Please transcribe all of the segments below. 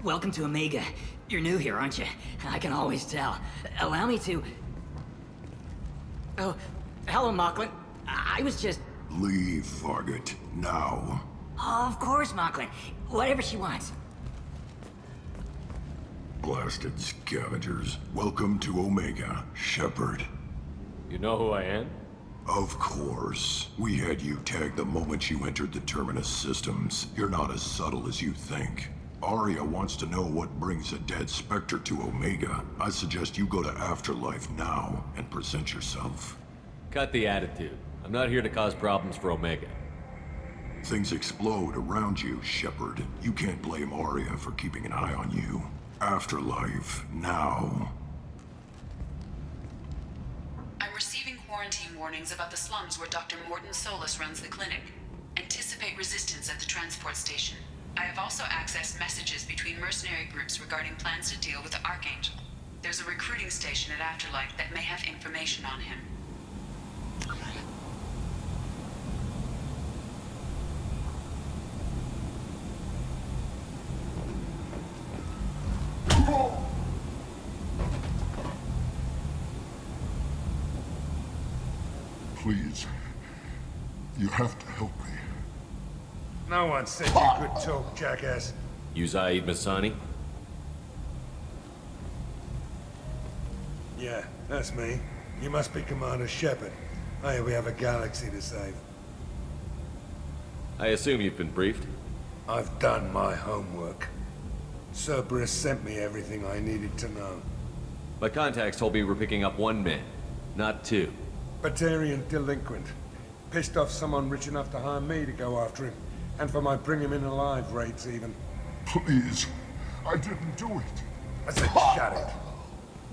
Welcome to Omega. You're new here, aren't you? I can always tell. Allow me to... Oh, hello, Mocklin. I was just... Leave, Fargate, now. Oh, of course, Mocklin. Whatever she wants. Blasted scavengers. Welcome to Omega, Shepard. You know who I am? Of course. We had you tagged the moment you entered the Terminus systems. You're not as subtle as you think. Arya wants to know what brings a dead Spectre to Omega. I suggest you go to Afterlife now and present yourself. Cut the attitude. I'm not here to cause problems for Omega. Things explode around you, Shepard. You can't blame Arya for keeping an eye on you. Afterlife, now. I'm receiving quarantine warnings about the slums where Dr. Morton Solus runs the clinic. Anticipate resistance at the transport station. I have also accessed messages between mercenary groups regarding plans to deal with the Archangel. There's a recruiting station at Afterlife that may have information on him. Please, you have to help me. No one said you could talk, jackass. You Zaeed Masani? Yeah, that's me. You must be Commander Shepard. Hey, we have a galaxy to save. I assume you've been briefed? I've done my homework. Cerberus sent me everything I needed to know. My contacts told me we're picking up one man, not two. Batarian delinquent. Pissed off someone rich enough to hire me to go after him. And for my bring him in alive rates, even. Please, I didn't do it. I said shut it.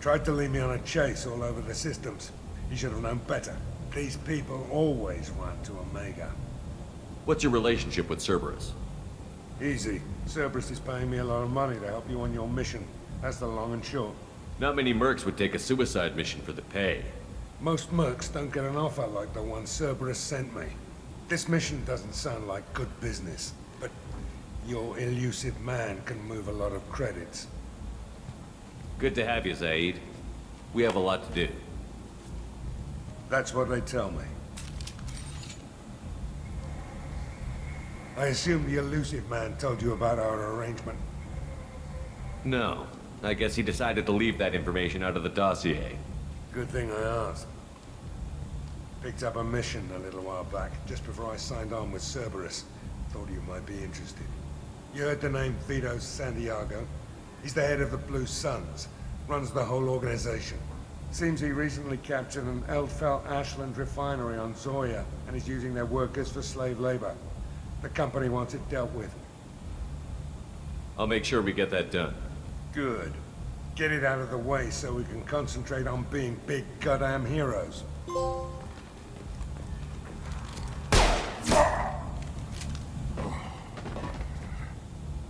Tried to lead me on a chase all over the systems. He should have known better. These people always run to Omega. What's your relationship with Cerberus? Easy. Cerberus is paying me a lot of money to help you on your mission. That's the long and short. Not many mercs would take a suicide mission for the pay. Most mercs don't get an offer like the one Cerberus sent me. This mission doesn't sound like good business, but your elusive man can move a lot of credits. Good to have you, Zaeed. We have a lot to do. That's what they tell me. I assume the elusive man told you about our arrangement. No. I guess he decided to leave that information out of the dossier. Good thing I asked. Picked up a mission a little while back, just before I signed on with Cerberus. Thought you might be interested. You heard the name Vito Santiago? He's the head of the Blue Suns. Runs the whole organization. Seems he recently captured an Eldfell Ashland refinery on Zoya, and is using their workers for slave labor. The company wants it dealt with. I'll make sure we get that done. Good. Get it out of the way so we can concentrate on being big goddamn heroes.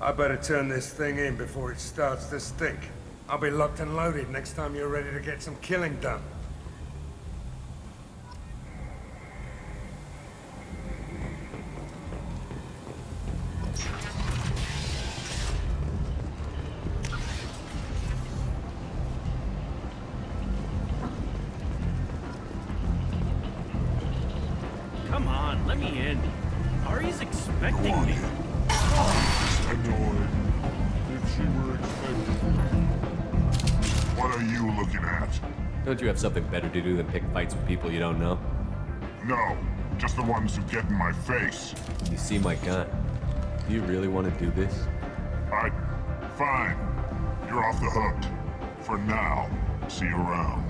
I better turn this thing in before it starts to stink. I'll be locked and loaded next time you're ready to get some killing done. Come Come on, let me in. Ari's expecting me. Annoyed. If she were expecting me. What are you looking at? Don't you have something better to do than pick fights with people you don't know? No, just the ones who get in my face. You see my gun. Do you really want to do this? Fine. You're off the hook. For now. See you around.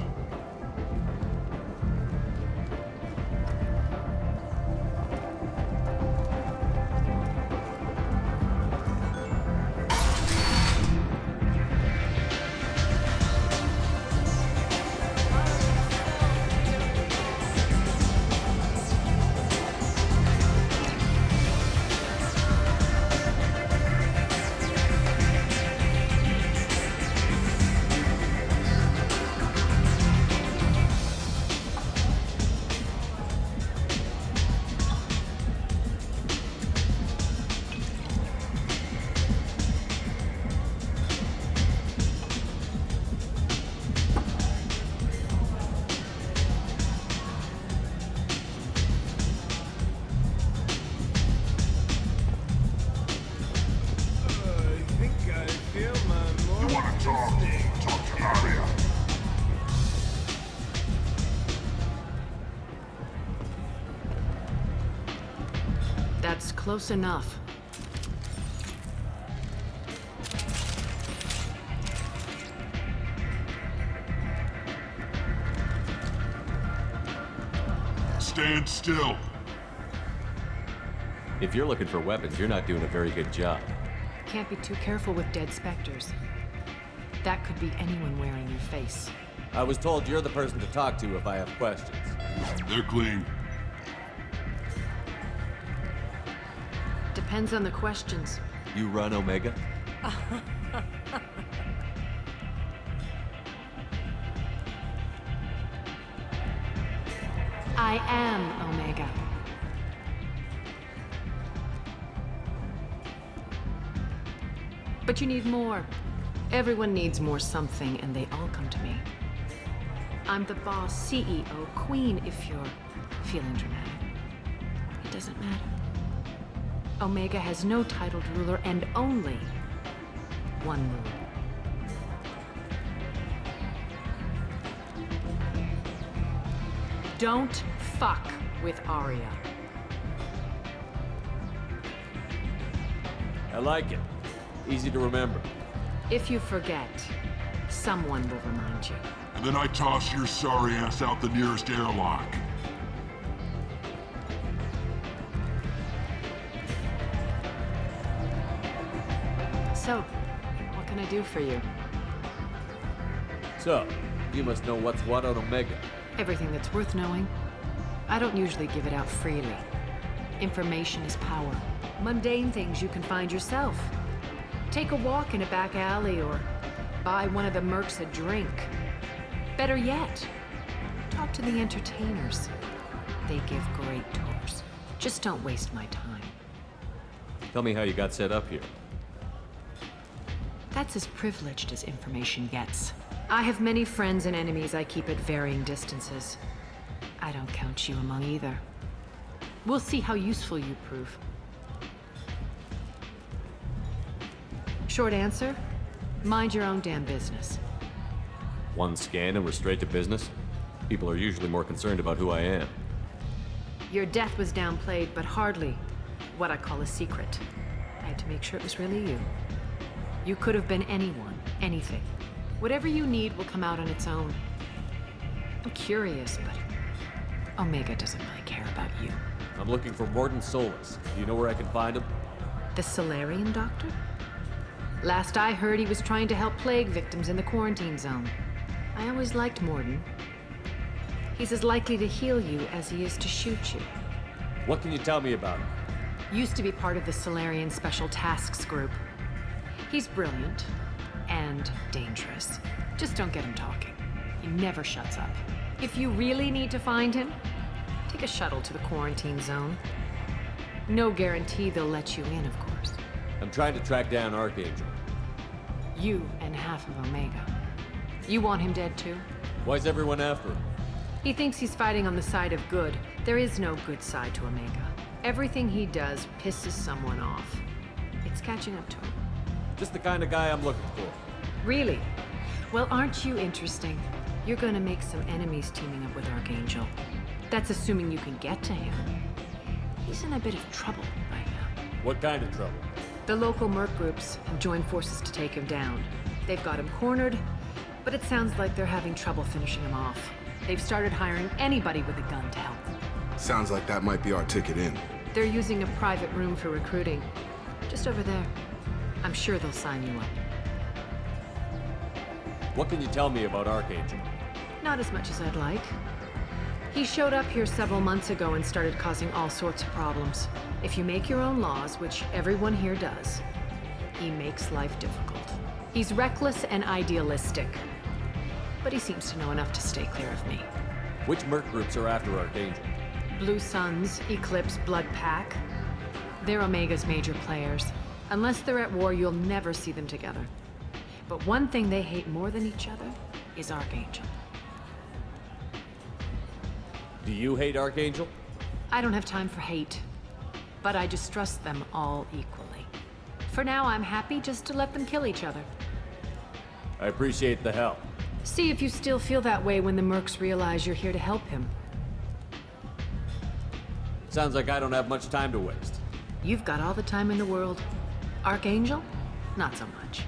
Talk to Aria. That's close enough. Stand still. If you're looking for weapons, you're not doing a very good job. Can't be too careful with dead specters. That could be anyone wearing your face. I was told you're the person to talk to if I have questions. They're clean. Depends on the questions. You run Omega? I am Omega. But you need more. Everyone needs more something, and they all come to me. I'm the boss, CEO, queen, if you're feeling dramatic. It doesn't matter. Omega has no titled ruler and only one ruler. Don't fuck with Aria. I like it. Easy to remember. If you forget, someone will remind you. And then I toss your sorry ass out the nearest airlock. So, what can I do for you? So, you must know what's what on Omega. Everything that's worth knowing. I don't usually give it out freely. Information is power. Mundane things you can find yourself. Take a walk in a back alley or buy one of the mercs a drink. Better yet, talk to the entertainers. They give great tours. Just don't waste my time. Tell me how you got set up here. That's as privileged as information gets. I have many friends and enemies I keep at varying distances. I don't count you among either. We'll see how useful you prove. Short answer, mind your own damn business. One scan and we're straight to business? People are usually more concerned about who I am. Your death was downplayed, but hardly what I call a secret. I had to make sure it was really you. You could have been anyone, anything. Whatever you need will come out on its own. I'm curious, but Omega doesn't really care about you. I'm looking for Morden Solus. Do you know where I can find him? The Solarian doctor? Last I heard, he was trying to help plague victims in the quarantine zone. I always liked Morden. He's as likely to heal you as he is to shoot you. What can you tell me about him? Used to be part of the Solarian Special Tasks Group. He's brilliant and dangerous. Just don't get him talking. He never shuts up. If you really need to find him, take a shuttle to the quarantine zone. No guarantee they'll let you in, of course. I'm trying to track down Archangel. You and half of Omega. You want him dead too? Why's everyone after him? He thinks he's fighting on the side of good. There is no good side to Omega. Everything he does pisses someone off. It's catching up to him. Just the kind of guy I'm looking for. Really? Well, aren't you interesting? You're gonna make some enemies teaming up with Archangel. That's assuming you can get to him. He's in a bit of trouble right now. What kind of trouble? The local merc groups have joined forces to take him down. They've got him cornered, but it sounds like they're having trouble finishing him off. They've started hiring anybody with a gun to help them. Sounds like that might be our ticket in. They're using a private room for recruiting. Just over there. I'm sure they'll sign you up. What can you tell me about Archangel? Not as much as I'd like. He showed up here several months ago and started causing all sorts of problems. If you make your own laws, which everyone here does, he makes life difficult. He's reckless and idealistic. But he seems to know enough to stay clear of me. Which merc groups are after Archangel? Blue Suns, Eclipse, Blood Pack. They're Omega's major players. Unless they're at war, you'll never see them together. But one thing they hate more than each other is Archangel. Do you hate Archangel? I don't have time for hate, but I distrust them all equally. For now, I'm happy just to let them kill each other. I appreciate the help. See if you still feel that way when the mercs realize you're here to help him. Sounds like I don't have much time to waste. You've got all the time in the world. Archangel? Not so much.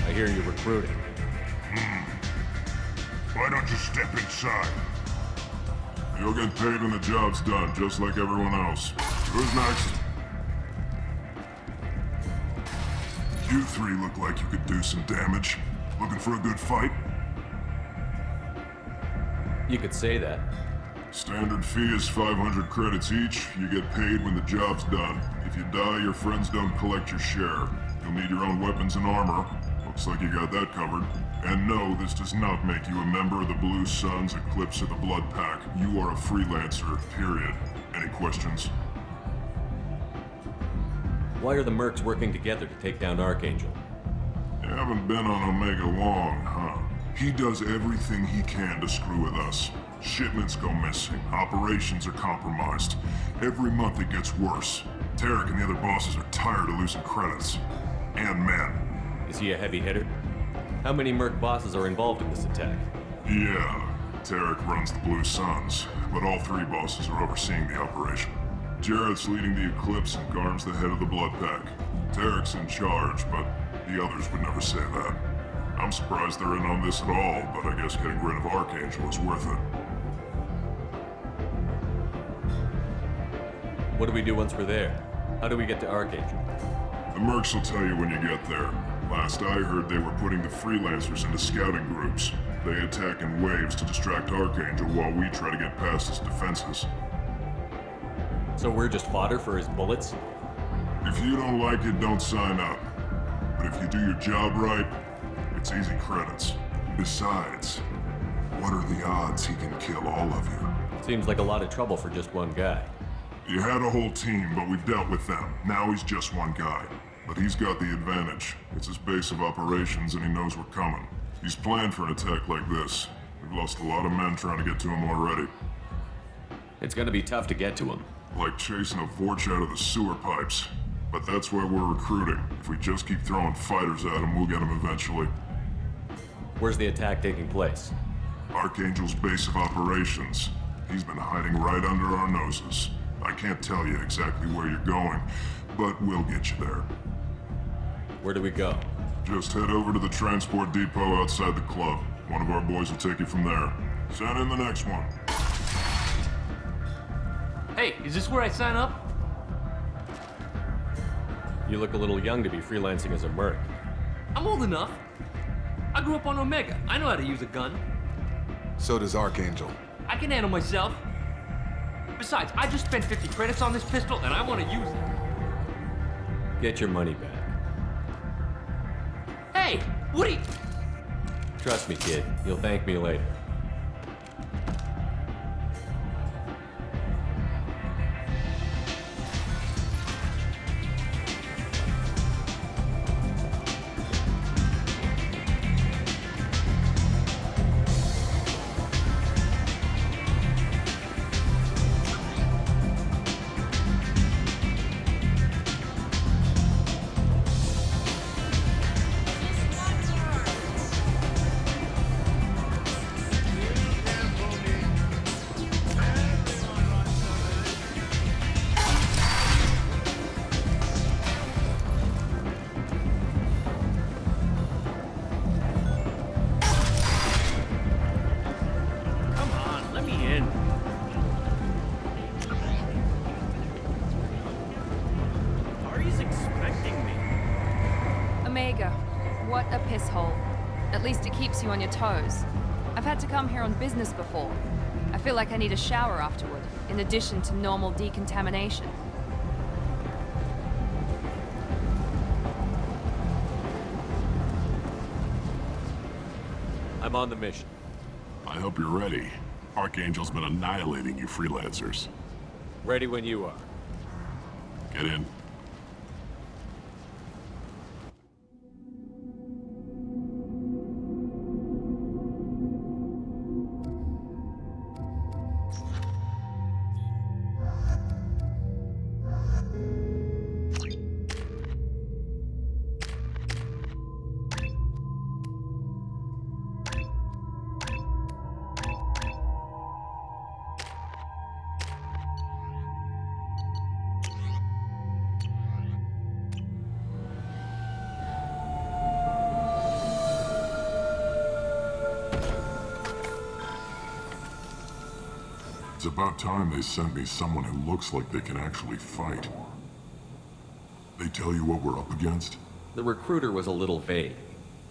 I hear you're recruiting. Why don't you step inside? You'll get paid when the job's done, just like everyone else. Who's next? You three look like you could do some damage. Looking for a good fight? You could say that. Standard fee is 500 credits each. You get paid when the job's done. If you die, your friends don't collect your share. You'll need your own weapons and armor. Looks like you got that covered. And no, this does not make you a member of the Blue Suns, Eclipse, or the Blood Pack. You are a freelancer, period. Any questions? Why are the mercs working together to take down Archangel? You haven't been on Omega long, huh? He does everything he can to screw with us. Shipments go missing, operations are compromised. Every month it gets worse. Tarek and the other bosses are tired of losing credits. And men. Is he a heavy hitter? How many merc bosses are involved in this attack? Yeah, Tarek runs the Blue Suns, but all three bosses are overseeing the operation. Jarrett's leading the Eclipse and Garm's the head of the Blood Pack. Tarek's in charge, but the others would never say that. I'm surprised they're in on this at all, but I guess getting rid of Archangel is worth it. What do we do once we're there? How do we get to Archangel? The mercs will tell you when you get there. Last I heard, they were putting the freelancers into scouting groups. They attack in waves to distract Archangel while we try to get past his defenses. So we're just fodder for his bullets? If you don't like it, don't sign up. But if you do your job right, it's easy credits. Besides, what are the odds he can kill all of you? Seems like a lot of trouble for just one guy. You had a whole team, but we've dealt with them. Now he's just one guy. But he's got the advantage. It's his base of operations and he knows we're coming. He's planned for an attack like this. We've lost a lot of men trying to get to him already. It's gonna be tough to get to him. Like chasing a Vorch out of the sewer pipes. But that's why we're recruiting. If we just keep throwing fighters at him, we'll get him eventually. Where's the attack taking place? Archangel's base of operations. He's been hiding right under our noses. I can't tell you exactly where you're going, but we'll get you there. Where do we go? Just head over to the transport depot outside the club. One of our boys will take you from there. Send in the next one. Hey, is this where I sign up? You look a little young to be freelancing as a merc. I'm old enough. I grew up on Omega. I know how to use a gun. So does Archangel. I can handle myself. Besides, I just spent 50 credits on this pistol and I want to use it. Get your money back. Hey, what are you... Trust me, kid. You'll thank me later. Omega. What a piss hole. At least it keeps you on your toes. I've had to come here on business before. I feel like I need a shower afterward, in addition to normal decontamination. I'm on the mission. I hope you're ready. Archangel's been annihilating you freelancers. Ready when you are. Get in. It's about time they sent me someone who looks like they can actually fight. They tell you what we're up against? The recruiter was a little vague.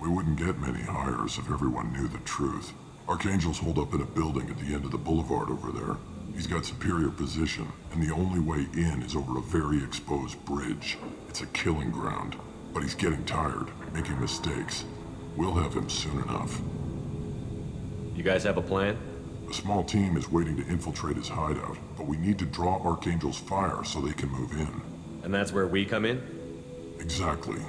We wouldn't get many hires if everyone knew the truth. Archangel's holed up in a building at the end of the boulevard over there. He's got superior position, and the only way in is over a very exposed bridge. It's a killing ground, but he's getting tired, making mistakes. We'll have him soon enough. You guys have a plan? A small team is waiting to infiltrate his hideout, but we need to draw Archangel's fire so they can move in. And that's where we come in? Exactly.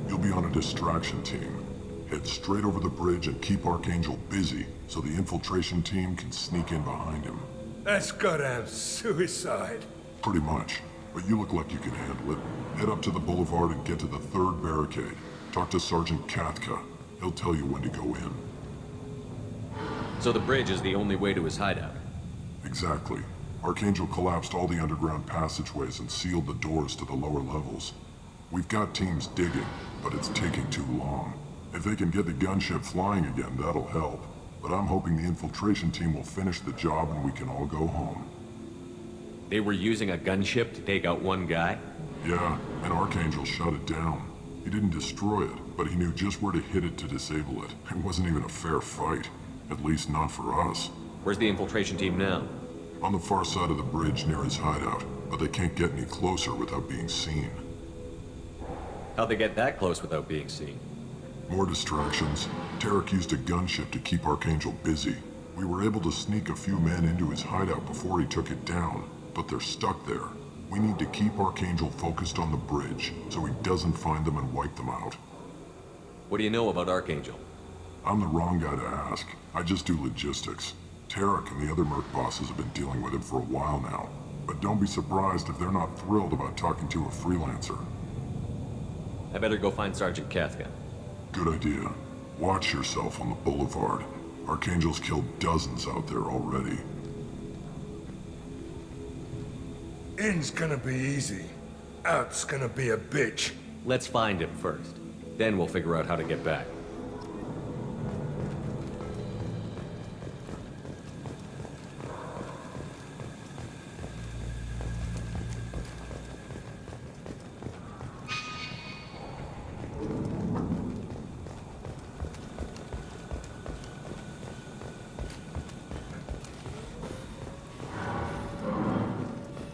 You'll be on a distraction team. Head straight over the bridge and keep Archangel busy so the infiltration team can sneak in behind him. That's goddamn suicide. Pretty much. But you look like you can handle it. Head up to the boulevard and get to the third barricade. Talk to Sergeant Katka. He'll tell you when to go in. So the bridge is the only way to his hideout? Exactly. Archangel collapsed all the underground passageways and sealed the doors to the lower levels. We've got teams digging, but it's taking too long. If they can get the gunship flying again, that'll help. But I'm hoping the infiltration team will finish the job and we can all go home. They were using a gunship to take out one guy? Yeah, and Archangel shut it down. He didn't destroy it, but he knew just where to hit it to disable it. It wasn't even a fair fight. At least not for us. Where's the infiltration team now? On the far side of the bridge near his hideout, but they can't get any closer without being seen. How'd they get that close without being seen? More distractions. Tarek used a gunship to keep Archangel busy. We were able to sneak a few men into his hideout before he took it down, but they're stuck there. We need to keep Archangel focused on the bridge, so he doesn't find them and wipe them out. What do you know about Archangel? I'm the wrong guy to ask. I just do logistics. Tarek and the other merc bosses have been dealing with him for a while now. But don't be surprised if they're not thrilled about talking to a freelancer. I better go find Sergeant Katka. Good idea. Watch yourself on the boulevard. Archangel's killed dozens out there already. In's gonna be easy. Out's gonna be a bitch. Let's find him first. Then we'll figure out how to get back.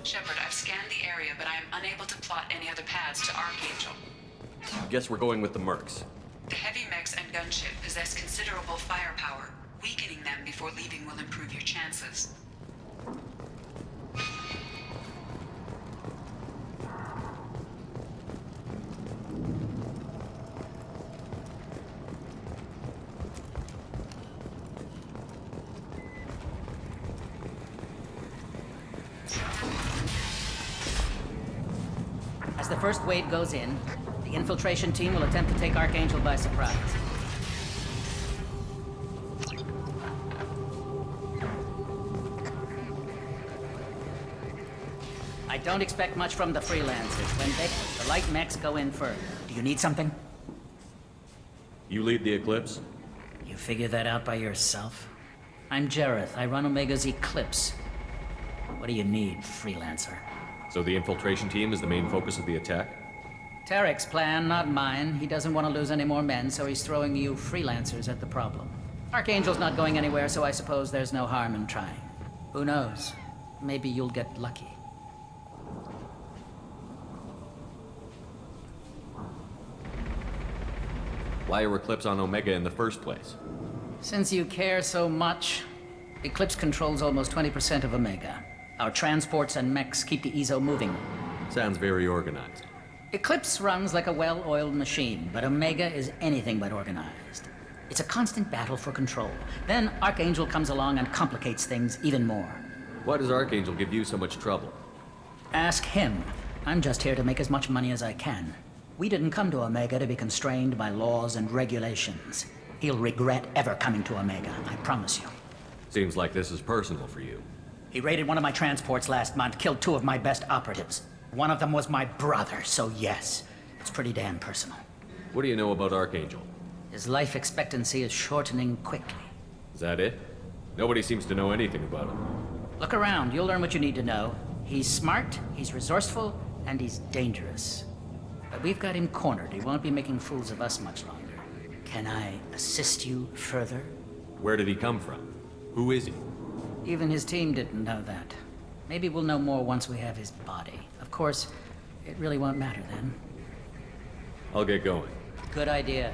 Shepard, I've scanned the area, but I am unable to plot any other paths to Archangel. Guess we're going with the mercs. The heavy mechs and gunship possess considerable firepower. Weakening them before leaving will improve your chances. As the first wave goes in, the infiltration team will attempt to take Archangel by surprise. I don't expect much from the freelancers. The light mechs go in first. Do you need something? You lead the Eclipse? You figure that out by yourself? I'm Jareth. I run Omega's Eclipse. What do you need, freelancer? So the infiltration team is the main focus of the attack? Tarek's plan, not mine. He doesn't want to lose any more men, so he's throwing you freelancers at the problem. Archangel's not going anywhere, so I suppose there's no harm in trying. Who knows? Maybe you'll get lucky. Why are Eclipse on Omega in the first place? Since you care so much, Eclipse controls almost 20% of Omega. Our transports and mechs keep the EZO moving. Sounds very organized. Eclipse runs like a well-oiled machine, but Omega is anything but organized. It's a constant battle for control. Then Archangel comes along and complicates things even more. Why does Archangel give you so much trouble? Ask him. I'm just here to make as much money as I can. We didn't come to Omega to be constrained by laws and regulations. He'll regret ever coming to Omega, I promise you. Seems like this is personal for you. He raided one of my transports last month, killed 2 of my best operatives. One of them was my brother, so yes, it's pretty damn personal. What do you know about Archangel? His life expectancy is shortening quickly. Is that it? Nobody seems to know anything about him. Look around, you'll learn what you need to know. He's smart, he's resourceful, and he's dangerous. But we've got him cornered. He won't be making fools of us much longer. Can I assist you further? Where did he come from? Who is he? Even his team didn't know that. Maybe we'll know more once we have his body. Of course, it really won't matter then. I'll get going. Good idea.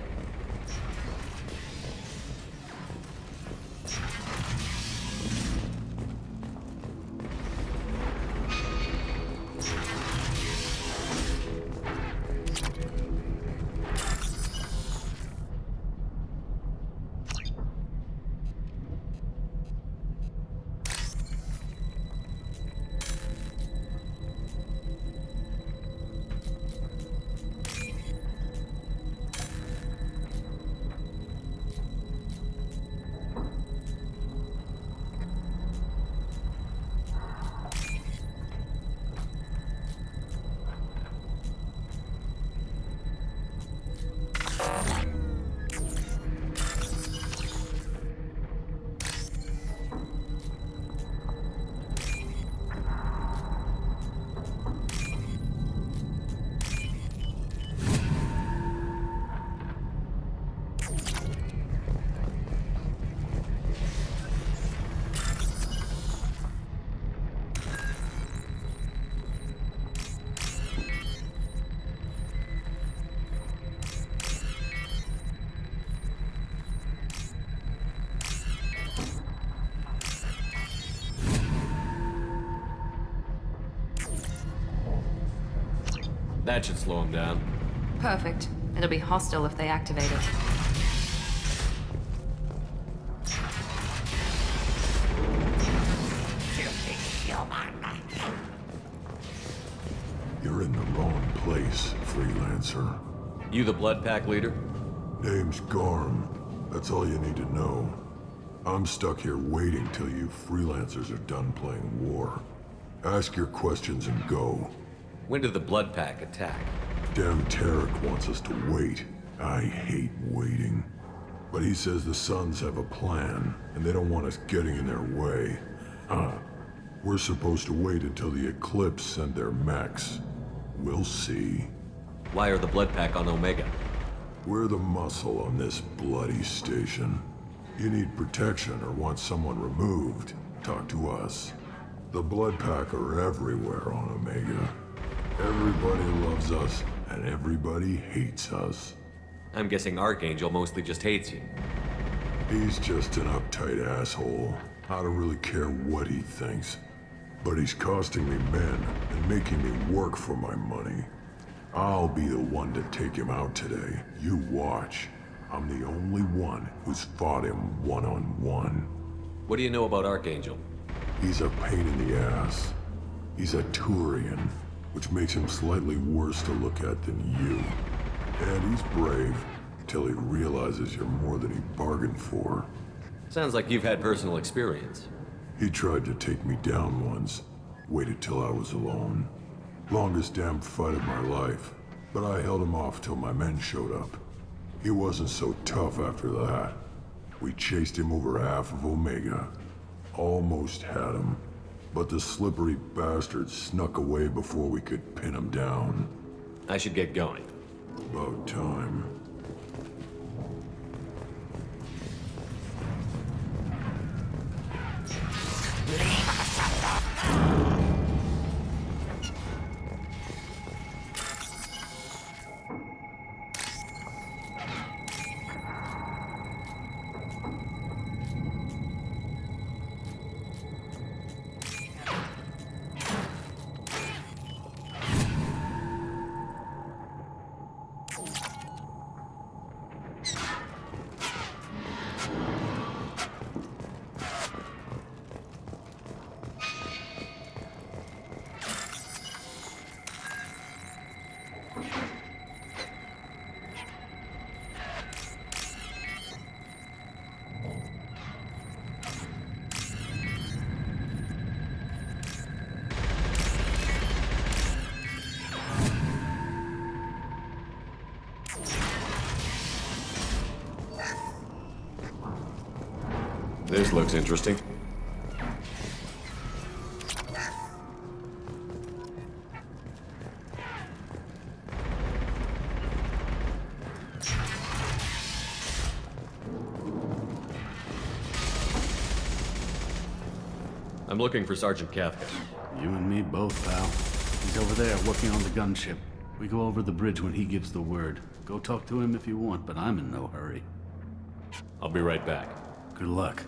That should slow him down. Perfect. It'll be hostile if they activate it. You're in the wrong place, freelancer. You the Blood Pack leader? Name's Garm. That's all you need to know. I'm stuck here waiting till you freelancers are done playing war. Ask your questions and go. When did the Blood Pack attack? Damn Tarek wants us to wait. I hate waiting. But he says the Suns have a plan, and they don't want us getting in their way. We're supposed to wait until the Eclipse send their mechs. We'll see. Why are the Blood Pack on Omega? We're the muscle on this bloody station. You need protection or want someone removed, talk to us. The Blood Pack are everywhere on Omega. Everybody loves us, and everybody hates us. I'm guessing Archangel mostly just hates you. He's just an uptight asshole. I don't really care what he thinks. But he's costing me men and making me work for my money. I'll be the one to take him out today. You watch. I'm the only one who's fought him one-on-one. What do you know about Archangel? He's a pain in the ass. He's a Turian, which makes him slightly worse to look at than you. And he's brave, till he realizes you're more than he bargained for. Sounds like you've had personal experience. He tried to take me down once. Waited till I was alone. Longest damn fight of my life. But I held him off till my men showed up. He wasn't so tough after that. We chased him over half of Omega. Almost had him. But the slippery bastard snuck away before we could pin him down. I should get going. About time. This looks interesting. I'm looking for Sergeant Kafka. You and me both, pal. He's over there working on the gunship. We go over the bridge when he gives the word. Go talk to him if you want, but I'm in no hurry. I'll be right back. Good luck.